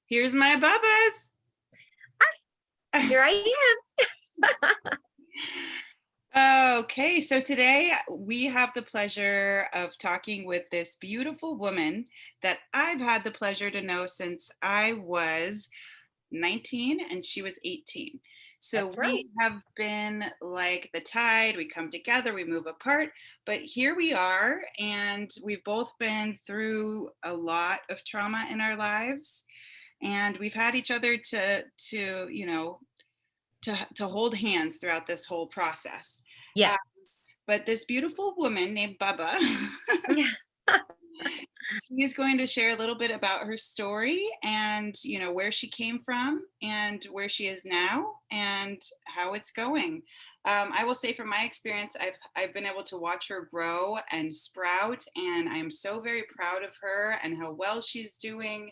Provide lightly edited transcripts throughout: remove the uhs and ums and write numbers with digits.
Here's my Bubbas. Here I am. Okay, so today we have the pleasure of talking with this beautiful woman that I've had the pleasure to know since I was 19 and she was 18. So That's right. we have been like the tide, we come together, we move apart, but here we are, and we've both been through a lot of trauma in our lives, and we've had each other to hold hands throughout this whole process. Uh, Yes. but this beautiful woman named Bubba, she is going to share a little bit about her story and where she came from and where she is now and how it's going. I will say from my experience, I've been able to watch her grow and sprout, and I'm so very proud of her and how well she's doing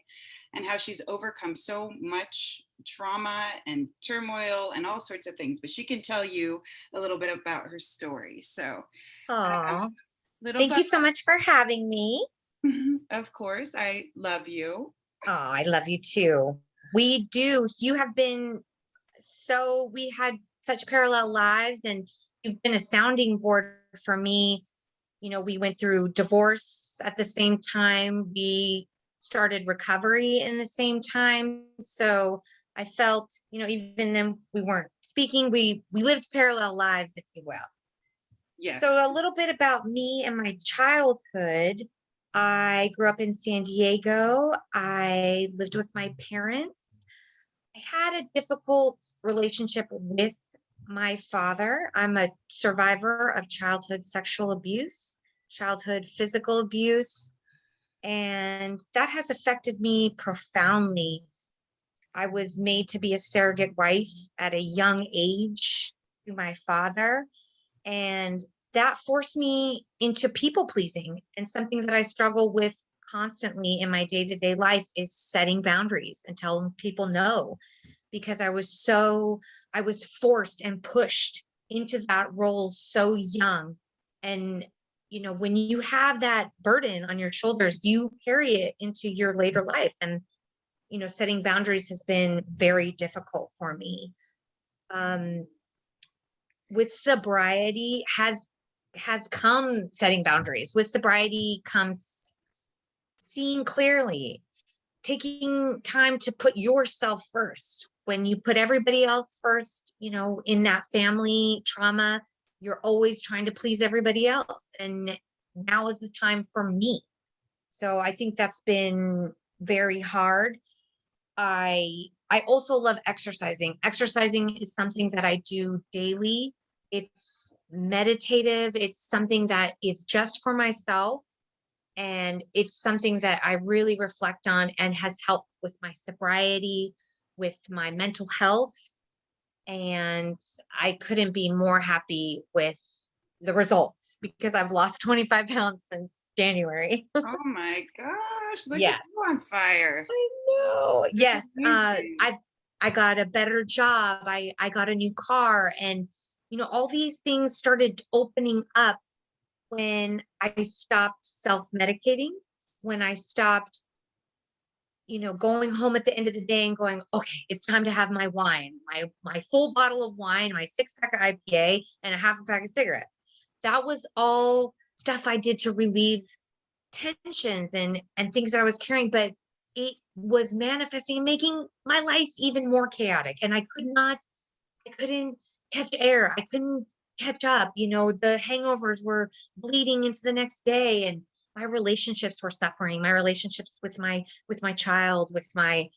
and how she's overcome so much trauma and turmoil and all sorts of things. But she can tell you a little bit about her story. So, Aw. little Thank Bubba, you so much for having me. of course, I love you. Oh, I love you too. We do. We had such parallel lives, and you've been a sounding board for me. We went through divorce at the same time. We started recovery in the same time. So I felt, even then we weren't speaking, we lived parallel lives, if you will. Yes. So, a little bit about me and my childhood. I grew up in San Diego. I lived with my parents. I had a difficult relationship with my father. I'm a survivor of childhood sexual abuse, childhood physical abuse, and that has affected me profoundly. I was made to be a surrogate wife at a young age to my father, and that forced me into people pleasing. And something that I struggle with constantly in my day to day life is setting boundaries and telling people no, because I was forced and pushed into that role so young. And, when you have that burden on your shoulders, you carry it into your later life. And, setting boundaries has been very difficult for me. Um, with sobriety has come setting boundaries. With sobriety comes seeing clearly, taking time to put yourself first. When you put everybody else first, in that family trauma, you're always trying to please everybody else. And now is the time for me. So I think that's been very hard. I also love exercising. Exercising is something that I do daily. It's meditative. It's something that is just for myself. And it's something that I really reflect on and has helped with my sobriety, with my mental health. And I couldn't be more happy with the results because I've lost 25 pounds since January. Oh my gosh, look at Yes. you on fire. I know. That's Yes. amazing. I got a better job. I got a new car, and all these things started opening up when I stopped self-medicating, when I stopped, going home at the end of the day and going, okay, it's time to have my wine, my full bottle of wine, my 6-pack of IPA, and a half a pack of cigarettes. That was all stuff I did to relieve tensions and things that I was carrying, but it was manifesting, making my life even more chaotic. And I couldn't catch air. I couldn't catch up. The hangovers were bleeding into the next day, and my relationships were suffering. My relationships with my child, with my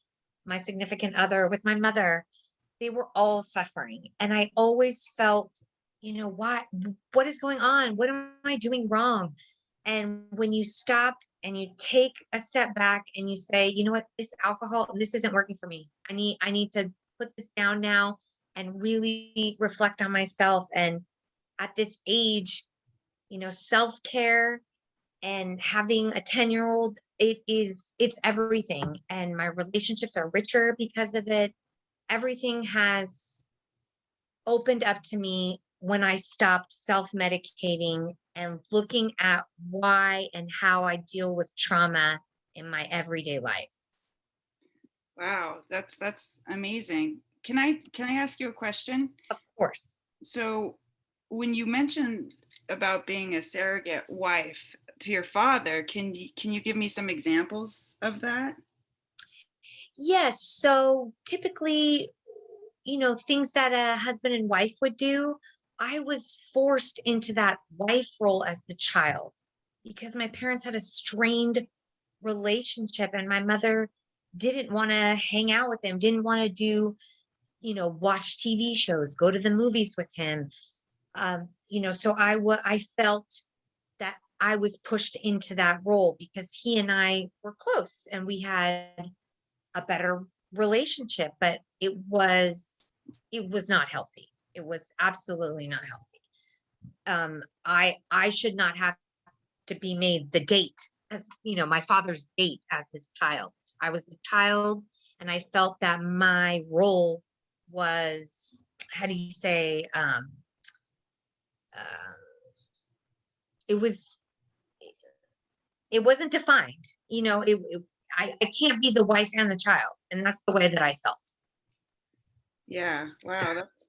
significant other, with my mother, they were all suffering. And I always felt, what is going on? What am I doing wrong? And when you stop and you take a step back and you say, you know what, this alcohol, this isn't working for me. I need to put this down now and really reflect on myself. And at this age, self-care and having a 10-year-old, it's everything. And my relationships are richer because of it. Everything has opened up to me when I stopped self-medicating and looking at why and how I deal with trauma in my everyday life. Wow, that's amazing. Can I ask you a question? Of course. So when you mentioned about being a surrogate wife to your father, can you give me some examples of that? Yes. So typically, things that a husband and wife would do, I was forced into that wife role as the child because my parents had a strained relationship and my mother didn't want to hang out with him, didn't want to do, watch TV shows, go to the movies with him. So I felt that I was pushed into that role because he and I were close and we had a better relationship, but it was not healthy. It was absolutely not healthy. I should not have to be made the date as, my father's date as his child. I was the child, and I felt that my role was, how do you say, uh, it was it wasn't defined. I can't be the wife and the child, and that's the way that I felt. Yeah. Wow, that's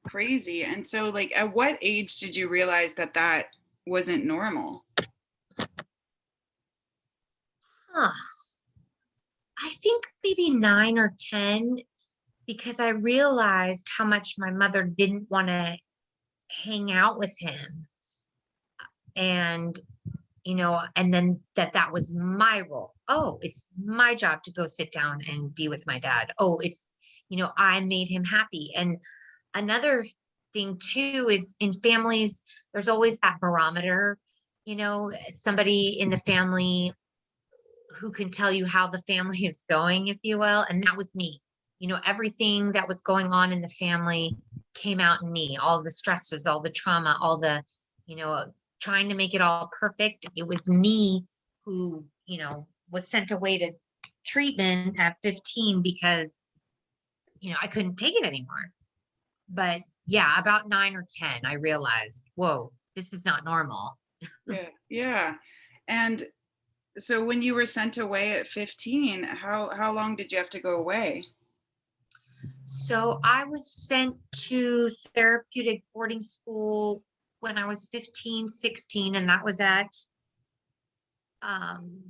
crazy. And so like at what age did you realize that that wasn't normal? Huh. I think maybe 9 or 10, because I realized how much my mother didn't want to hang out with him. And, and then that was my role. Oh, it's my job to go sit down and be with my dad. Oh, I made him happy. And another thing too is in families, there's always that barometer, somebody in the family who can tell you how the family is going, if you will. And that was me. Everything that was going on in the family came out in me, all the stresses, all the trauma, all the, you know, trying to make it all perfect. It was me who, was sent away to treatment at 15 because, I couldn't take it anymore. But yeah, about 9 or 10, I realized, whoa, this is not normal. Yeah. Yeah. And so when you were sent away at 15, how long did you have to go away? So I was sent to therapeutic boarding school when I was 15, 16, and that was at, um,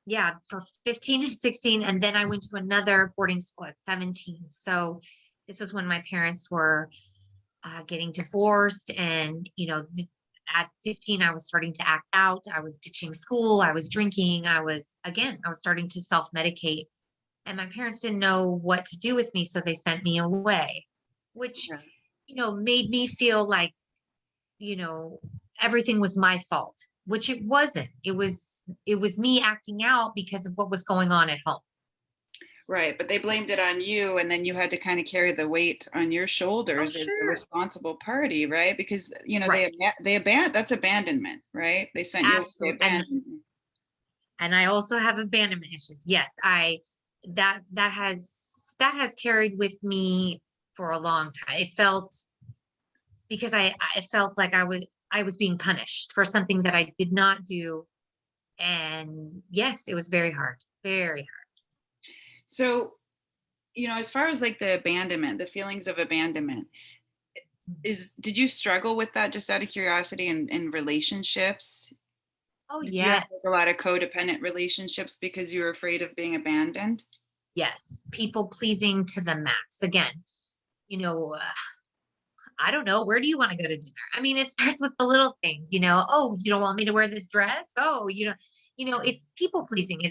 yeah, for 15 and 16. And then I went to another boarding school at 17. So this was when my parents were getting divorced. And, at 15, I was starting to act out. I was ditching school. I was drinking. I was starting to self medicate. And my parents didn't know what to do with me. So they sent me away, which, Yeah. made me feel like, you know, everything was my fault, which it wasn't. It was me acting out because of what was going on at home. Right, but they blamed it on you, and then you had to kind of carry the weight on your Oh, shoulders as the sure. responsible party, right? Because Right. that's abandonment, right? They sent you away, they Absolutely. And abandoned you. and I also have abandonment issues. Yes, that has carried with me for a long time. It felt because I felt like I was being punished for something that I did not do. And yes, it was very hard. Very hard. So, as far as like the abandonment, the feelings of abandonment, is did you struggle with that just out of curiosity in relationships? Oh Did you have like yes. a lot of codependent relationships because you were afraid of being abandoned? Yes. People pleasing to the max. Again, you know, uh, I don't know. Where do you want to go to dinner? I mean, it starts with the little things, Oh, you don't want me to wear this dress? Oh, it's people pleasing.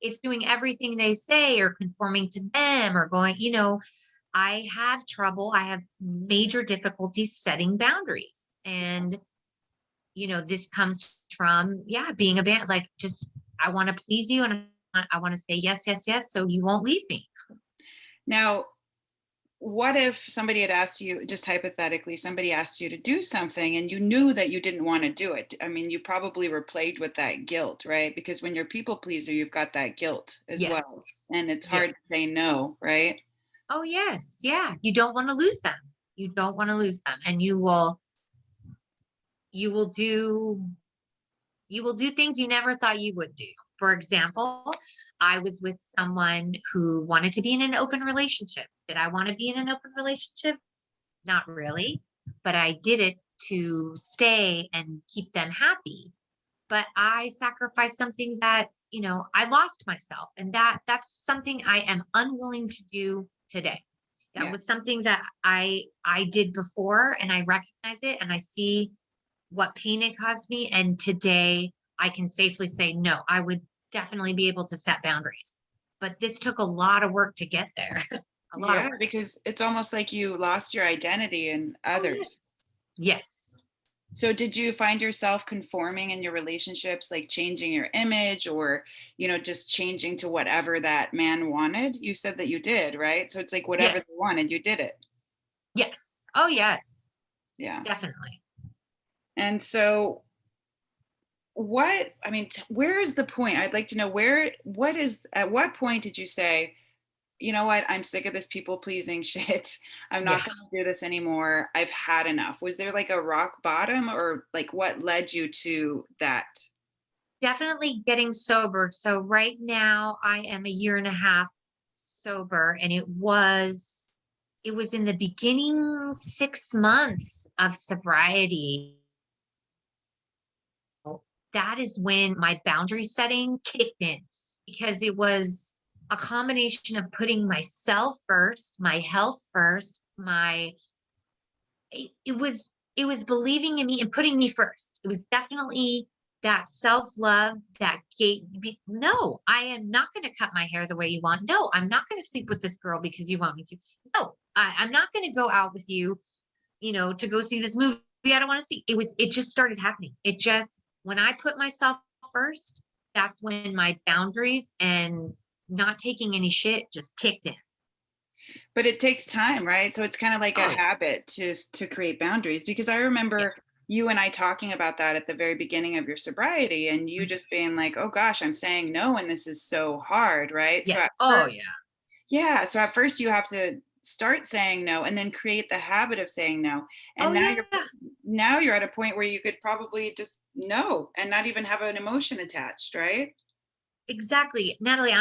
It's doing everything they say or conforming to them or going, I have trouble. I have major difficulties setting boundaries. And, this comes from, yeah, being a band, like just, I want to please you and I want to say yes, yes, yes. So you won't leave me. Now, what if somebody had asked you, just hypothetically, somebody asked you to do something and you knew that you didn't want to do it? I mean, you probably were plagued with that guilt, right? Because when you're people pleaser, you've got that guilt as well. Yes. And it's hard to Yes. say no, right? Oh, yes. Yeah. You don't want to lose them. You don't want to lose them. And you will do You will do things you never thought you would do. For example, I was with someone who wanted to be in an open relationship. Did I want to be in an open relationship? Not really, but I did it to stay and keep them happy. But I sacrificed something that, I lost myself. And that's something I am unwilling to do today. That Yeah. was something that I did before, and I recognize it, and I see what pain it caused me. And today I can safely say, no, I would definitely be able to set boundaries. But this took a lot of work to get there. A lot of Yeah, work. because it's almost like you lost your identity in Oh, others. yes. Yes. So did you find yourself conforming in your relationships, like changing your image or, just changing to whatever that man wanted? You said that you did, right? So it's like whatever they Yes. wanted, you did it. Yes. Oh, yes. Yeah. Definitely. And so where is the point? I'd like to know at what point did you say, you know what, I'm sick of this people pleasing shit. I'm Yeah. not going to do this anymore. I've had enough. Was there like a rock bottom or like what led you to that? Definitely getting sober. So right now I am a year and a half sober, and it was in the beginning 6 months of sobriety. That is when my boundary setting kicked in, because it was a combination of putting myself first, my health first, it was believing in me and putting me first. It was definitely that self-love that no, I am not going to cut my hair the way you want. No, I'm not going to sleep with this girl because you want me to. No, I'm not going to go out with you, to go see this movie I don't want to see. It just started happening. When I put myself first, that's when my boundaries and not taking any shit just kicked in. But it takes time, right? So it's kind of like a Oh, yeah. habit to create boundaries because I remember Yes. you and I talking about that at the very beginning of your sobriety and you Mhm. just being like, "Oh gosh, I'm saying no and this is so hard," right? So Yes. at Oh, first, yeah. yeah, so at first you have to start saying no and then create the habit of saying no. Oh, And yeah. now you're at a point where you could probably just no and not even have an emotion attached, right? Exactly. Natalie,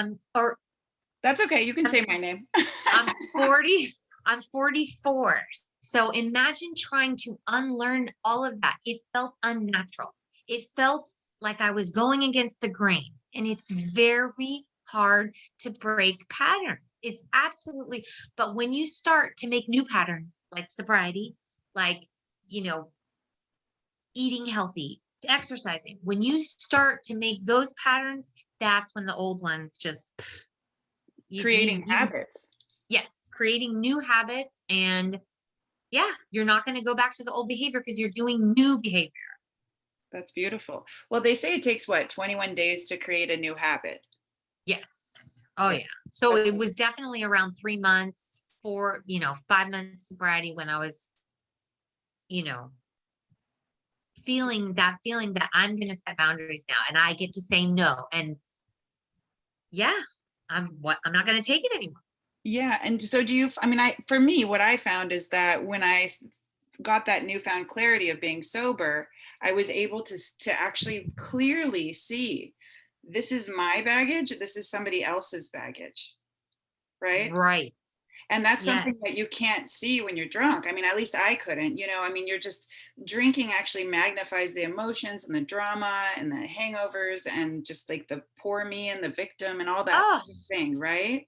That's okay. You can I'm say my name. I'm 40, I'm 44. So imagine trying to unlearn all of that. It felt unnatural. It felt like I was going against the grain. And it's very hard to break patterns. It's absolutely, but when you start to make new patterns like sobriety, like, you know, eating healthy, exercising, when you start to make those patterns, that's when the old ones just, Creating habits. yes, creating new habits. And yeah, you're not going to go back to the old behavior because you're doing new behavior. That's beautiful. Well, they say it takes what, 21 days to create a new habit. Yes. Oh, Yeah. yeah. So That's it was definitely around 3 months, 5 months sobriety when I was, you know, feeling that I'm going to set boundaries now and I get to say no. And yeah, I'm not going to take it anymore. yeah. And so for me, what I found is that when got that newfound clarity of being sober, I was able to actually clearly see this is my baggage, this is somebody else's baggage, right? Right. And that's something Yes. that you can't see when you're drunk. I mean, at least I couldn't, you're just drinking actually magnifies the emotions and the drama and the hangovers and just like the poor me and the victim and all that Oh, sort of thing, right?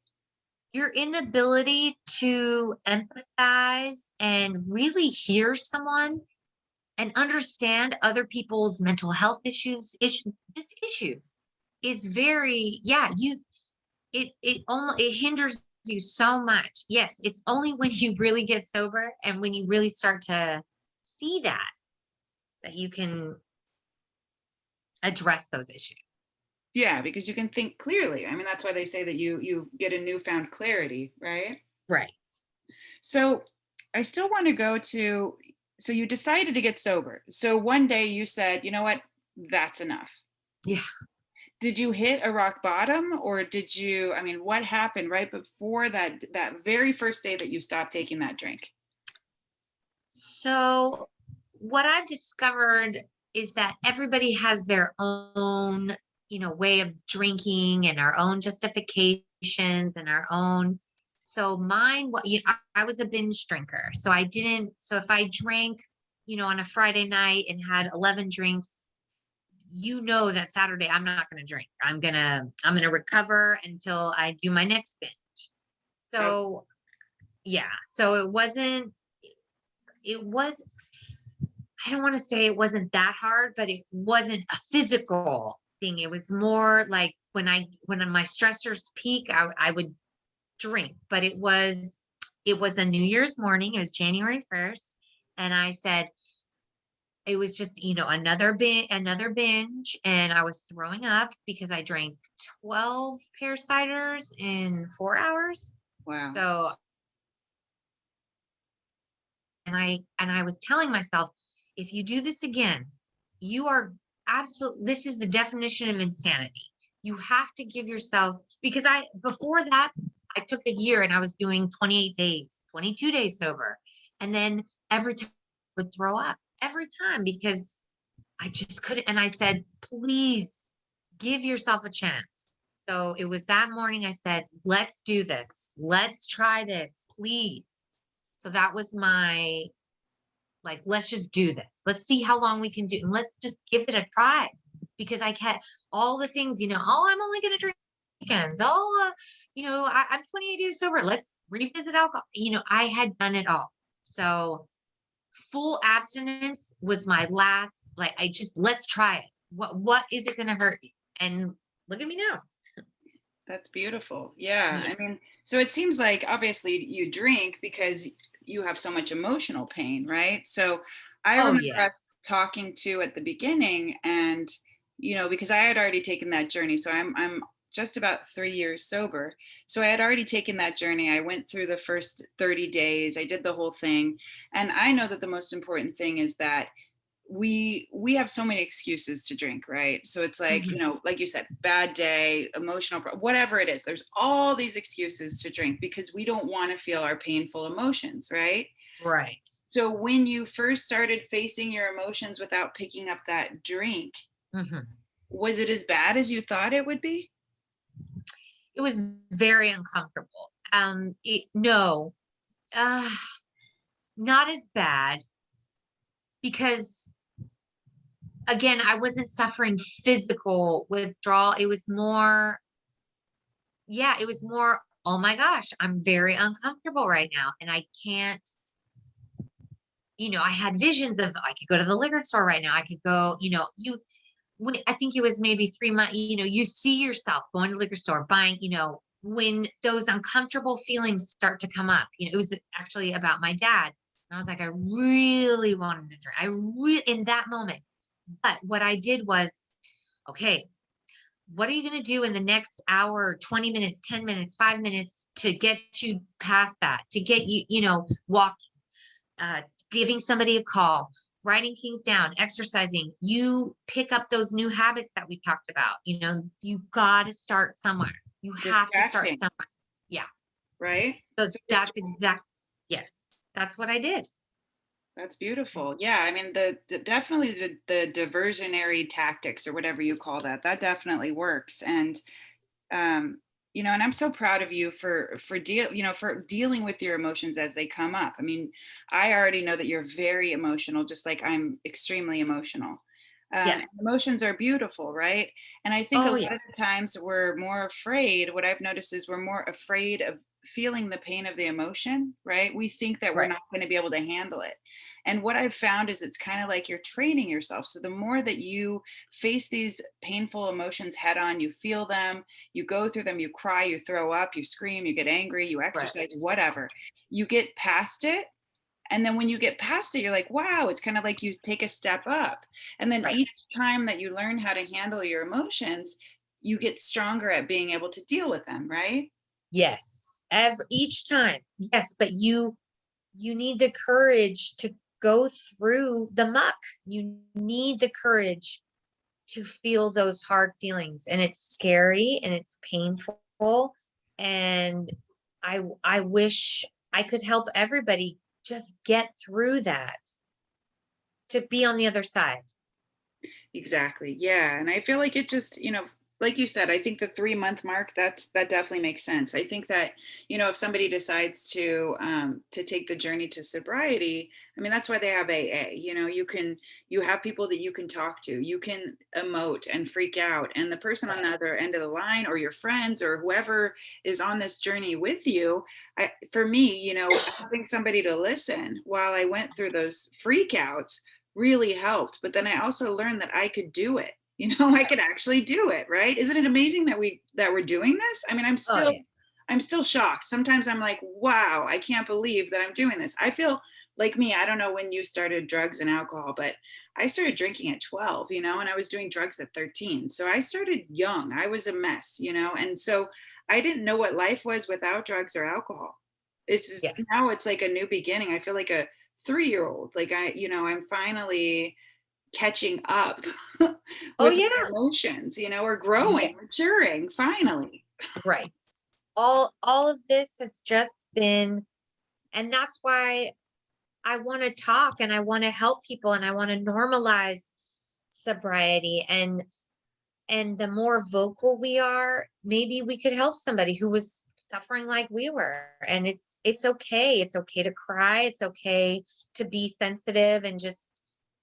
your inability to empathize and really hear someone and understand other people's mental health issues is very, yeah, it hinders you so much. Yes, it's only when you really get sober and when you really start to see that you can address those issues. Yeah, because you can think clearly. I mean, that's why they say that you get a newfound clarity, right? Right. So I still want to go to, so you decided to get sober. So one day you said, you know what, that's enough. Yeah. Did you hit a rock bottom or what happened right before that very first day that you stopped taking that drink? So what I've discovered is that everybody has their own, way of drinking and our own justifications and our own. So mine, what I was a binge drinker. So I didn't, so if I drank, on a Friday night and had 11 drinks, that Saturday I'm not going to drink. I'm going to recover until I do my next binge. Oh, So yeah, so it was, I don't want to say it wasn't that hard, but it wasn't a physical thing. It was more like when my stressors peak, I would drink, but it was a New Year's morning. It was January 1st. And I said, it was just, another binge. And I was throwing up because I drank 12 pear ciders in 4 hours. wow. So, and I was telling myself, if you do this again, you are this is the definition of insanity. You have to give yourself, because before that, I took a year and I was doing 28 days, 22 days sober. And then every time I would throw up every time because I just couldn't. And I said, please give yourself a chance. So it was that morning I said, let's do this. Let's try this, please. So that was my, like, let's just do this. Let's see how long we can do. And let's just give it a try. Because I kept all the things, oh, I'm only going to drink weekends. Oh, I'm 28 days sober. Let's revisit alcohol. I had done it all. So full abstinence was my last, like, let's try it. What is it going to hurt you? And look at me now. That's beautiful. Yeah. Yeah. I mean, so it seems like obviously you drink because you have so much emotional pain, right? So I Oh, remember yeah. us talking to at the beginning and because I had already taken that journey. So I'm just about 3 years sober. So I had already taken that journey. I went through the first 30 days. I did the whole thing. And I know that the most important thing is that we have so many excuses to drink, right? So it's like, Mhm. like you said, bad day, whatever it is, there's all these excuses to drink because we don't want to feel our painful emotions, right? Right. So when you first started facing your emotions without picking up that drink, Mhm. was it as bad as you thought it would be? It was very uncomfortable. No, uh, not as bad because, again, I wasn't suffering physical withdrawal. It was more, yeah, it was more, oh my gosh, I'm very uncomfortable right now. And I can't, I had visions of I could go to the liquor store right now. I could go, I think it was maybe 3 months, you see yourself going to the liquor store, buying, when those uncomfortable feelings start to come up, it was actually about my dad. And I was like, I really wanted to drink. In that moment. But what I did was, okay, what are you going to do in the next hour, 20 minutes, 10 minutes, 5 minutes to get you past that, to get you, walking, uh, giving somebody a call, writing things down, exercising. You pick up those new habits that we talked about. You got to start somewhere. You have to start Distracting, somewhere. Yeah. right? So So that's exact. Yes, that's what I did. that's beautiful. Yeah, I mean definitely the diversionary tactics or whatever you call that, that definitely works. And um, and I'm so proud of you for dealing with your emotions as they come up. I mean, I already know that you're very emotional, just like I'm extremely emotional. And Yes. emotions are beautiful, right? And I think a Oh, lot of yes. the times we're more afraid. What I've noticed is we're more afraid of feeling the pain of the emotion, right? We think that we're Right. not going to be able to handle it. And what I've found is it's kind of like you're training yourself. So the more that you face these painful emotions head on, you feel them, you go through them, you cry, you throw up, you scream, you get angry, you Right. exercise, whatever. You get past it. And then when you get past it, you're like, wow, it's kind of like you take a step up. And then Right. each time that you learn how to handle your emotions, you get stronger at being able to deal with them, right? Yes. Each time. Yes. But you need the courage to go through the muck. You need the courage to feel those hard feelings, and it's scary and it's painful. And I wish I could help everybody just get through that, to be on the other side. Exactly. Yeah. And I feel like it just, like you said, I think the 3 month mark, that definitely makes sense. I think that, if somebody decides to take the journey to sobriety, I mean, that's why they have AA. You have people that you can talk to, you can emote and freak out. And the person on the Right. other end of the line, or your friends, or whoever is on this journey with you, for me, having somebody to listen while I went through those freakouts really helped. But then I also learned that I could do it. I could actually do it, right? Isn't it amazing that we're doing this? I mean, I'm Oh still yeah. I'm still shocked. Sometimes I'm like, wow, I can't believe that I'm doing this. I feel like me, I don't know when you started drugs and alcohol, but I started drinking at 12, and I was doing drugs at 13. So I started young. I was a mess, and so I didn't know what life was without drugs or alcohol. It's just, Yes. now it's like a new beginning. I feel like a 3-year old. Like I'm finally catching up Oh with my yeah. emotions, or growing, Yes. maturing, finally. Right. All of this has just been, and that's why I want to talk and I want to help people and I want to normalize sobriety, and the more vocal we are, maybe we could help somebody who was suffering like we were. And it's okay. It's okay to cry. It's okay to be sensitive and just,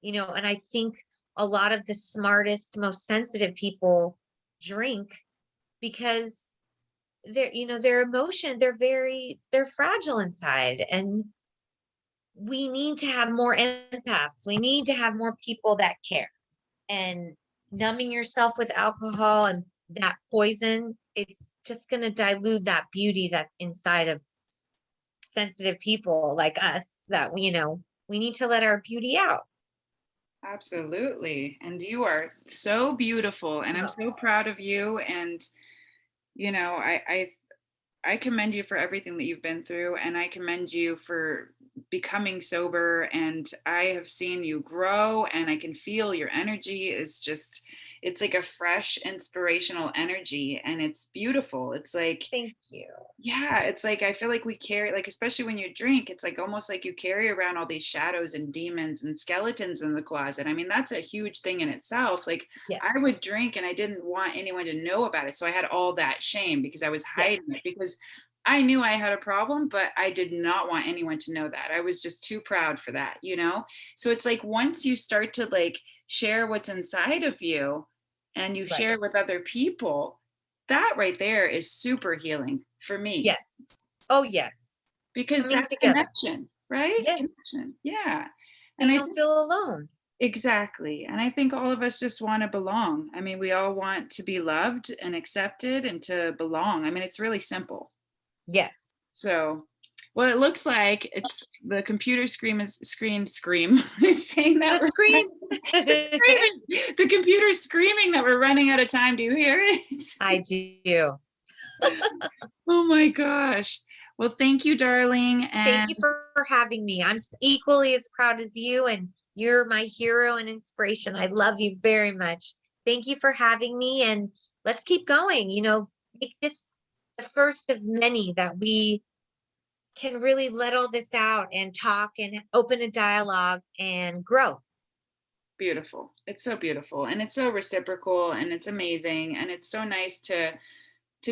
and I think a lot of the smartest, most sensitive people drink because their emotion, they're fragile inside, and we need to have more empaths. We need to have more people that care. And numbing yourself with alcohol and that poison, it's just going to dilute that beauty that's inside of sensitive people like us, that we need to let our beauty out. Absolutely. And you are so beautiful, and I'm Oh, so proud of you. And I commend you for everything that you've been through, and I commend you for becoming sober. And I have seen you grow, and I can feel your energy is just, it's like a fresh, inspirational energy, and it's beautiful. It's like, thank you. yeah, it's like I feel like we carry, like, especially when you drink, it's like almost like you carry around all these shadows and demons and skeletons in the closet. I mean, that's a huge thing in itself. Like, Yes. I would drink and I didn't want anyone to know about it. So I had all that shame because I was Yes. hiding it, because I knew I had a problem, but I did not want anyone to know that. I was just too proud for that? So it's like once you start to like share what's inside of you and you Right. share with other people, that right there is super healing for me, Yes. Oh yes. because Coming that's together. connection, right? Yes. Connection. Yeah. So And you I don't think, feel alone. exactly. And I think all of us just want to belong. I mean, we all want to be loved and accepted and to belong. I mean, it's really simple. Yes. So, well, it looks like it's the computer scream is saying that The we're scream. it's screaming. The computer's screaming that we're running out of time. Do you hear it? I do. Oh my gosh. Well, thank you, darling. Thank And you for having me. I'm equally as proud as you, and you're my hero and inspiration. I love you very much. Thank you for having me, and let's keep going. Make this the first of many that we can really let all this out and talk and open a dialogue and grow. beautiful. It's so beautiful, and it's so reciprocal, and it's amazing, and it's so nice to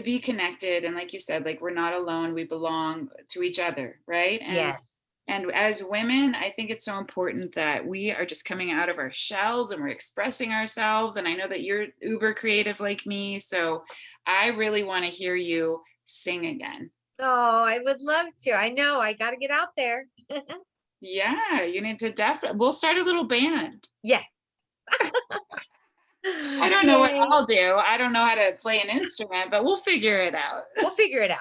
be connected. And like you said, like, we're not alone. We belong to each other, right? Yes. And as women, I think it's so important that we are just coming out of our shells and we're expressing ourselves. And I know that you're uber creative like me, so I really want to hear you sing again. Oh, I would love to. I know I got to get out there. Yeah, you need to definitely. We'll start a little band. Yes. I don't know what Yay. I'll do. I don't know how to play an instrument, but we'll figure it out. We'll figure it out.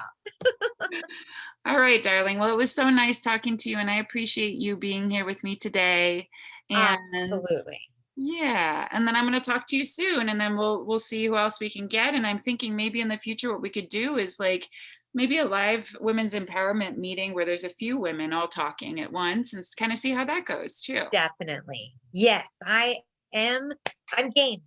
All right, darling. Well, it was so nice talking to you, and I appreciate you being here with me today. And Absolutely. yeah, and then I'm going to talk to you soon, and then we'll see who else we can get. And I'm thinking maybe in the future what we could do is like maybe a live women's empowerment meeting where there's a few women all talking at once, and kind of see how that goes too. Definitely. Yes, am. I'm game.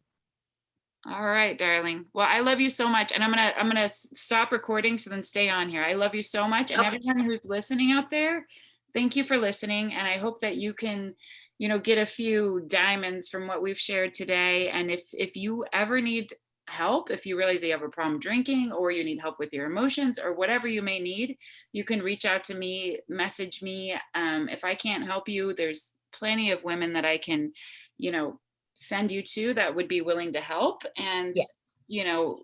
All right, darling. Well, I love you so much, and I'm gonna stop recording, so then stay on here. I love you so much, and Okay. everyone who's listening out there, thank you for listening, and I hope that you can get a few diamonds from what we've shared today. And if you ever need help, if you realize you have a problem drinking, or you need help with your emotions, or whatever you may need, you can reach out to me, message me. If I can't help you, there's plenty of women that I can, send you to that would be willing to help. And, Yes. you know,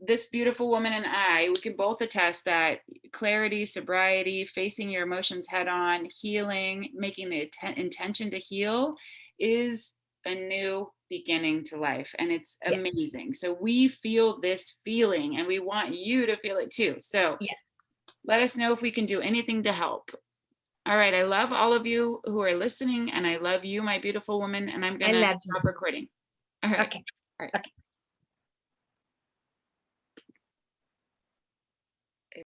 this beautiful woman and we can both attest that clarity, sobriety, facing your emotions head on, healing, making the intention to heal is a new beginning to life. And it's Yes. amazing. So we feel this feeling and we want you to feel it too. So Yes. let us know if we can do anything to help. All right. I love all of you who are listening, and I love you, my beautiful woman. And I'm I going to love you. stop recording. All right. Okay. All right. Okay.